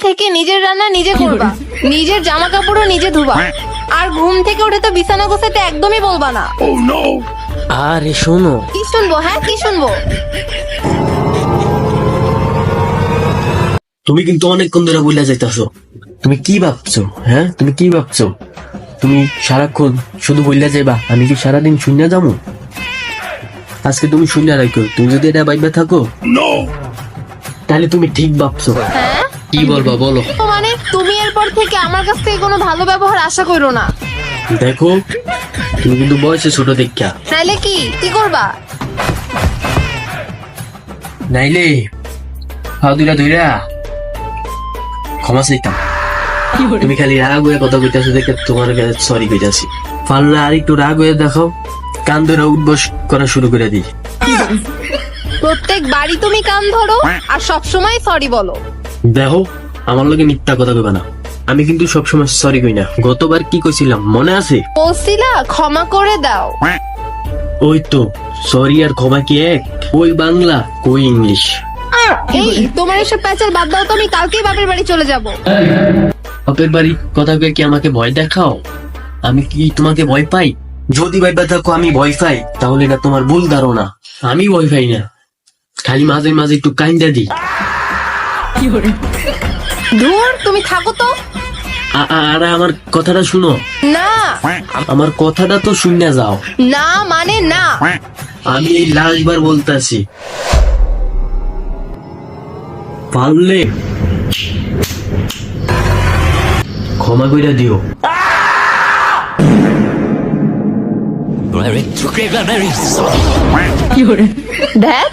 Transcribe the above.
থেকে নিজের রান্না নিজে করবা, নিজের জামা কাপড়ও নিজে ধুবা, আর ঘুম থেকে উঠে তো বিছানা গোছাতে একদমই বলবা না। আরে শোনো, কি শুনবো? হ্যাঁ, কি শুনবো? তুমি কিন্তু অনেকক্ষণ ধরে বইলা যাইতাছো। তুমি কি ভাবছো? হ্যাঁ, তুমি কি ভাবছো? তুমি সারাক্ষণ শুধু বইলা যাইবা, আমি কি সারাদিন শূন্য যাবো? আজকে তুমি শূন্য রাখো। তুমি যদি এটা ভাইবা থাকো তাহলে তুমি ঠিক ভাবছো। হ্যাঁ, কি বলবা বলো? তো মানে তুমি এরপর থেকে আমার কাছ থেকে কোনো ভালো ব্যবহার আশা করো না। দেখো, তুমি কিন্তু বয়সে ছোট দেখা, নাইলে কি কি করবা? নাইলে হাও দুইরা ধইরা ক্ষমা চাইতাম। তুমি খালি রাগ হয়ে কথা কইতাছো দেখে তোমার কাছে সরি কইতাছি। পারলে আর একটু রাগ হয়ে দেখো, কান ধরে উঠবস করা শুরু করে দিই। প্রত্যেক বাড়ি তুমি কান ধরো আর সব সময় সরি বলো। দেখো, আমার লগে মিথ্যা কথা কইবা না। আমি কিন্তু সবসময় সরি কই না। গতবার কি কইছিলাম মনে আছে? বলছিলা ক্ষমা করে দাও। ওই তো, সরি আর ক্ষমা কি এক? ওই বাংলা কই ইংলিশ। এই তোমার এসব প্যাচাল বাদ দাও তো, আমি কালকেই বাপের বাড়ি চলে যাব। বাপের বাড়ি কথা কয়ে কি আমাকে ভয় দেখাও? আমি কি তোমাকে ভয় পাই? যদি ভাইবা থাকো আমি ভয় পাই, তাহলে এটা তোমার ভুল ধারণা। আমি ভয় পাই না, খালি মাঝে মাঝে একটু কাইন্দা দিই। ধুর, তুমি থাকো তো। আর আমার কথাটা শুনো। না আমার কথাটা তো শুনে যাও। না মানে না। আমি এই লাস্টবার বলতাছি, পারলে ক্ষমা কইরা দিও। দেখ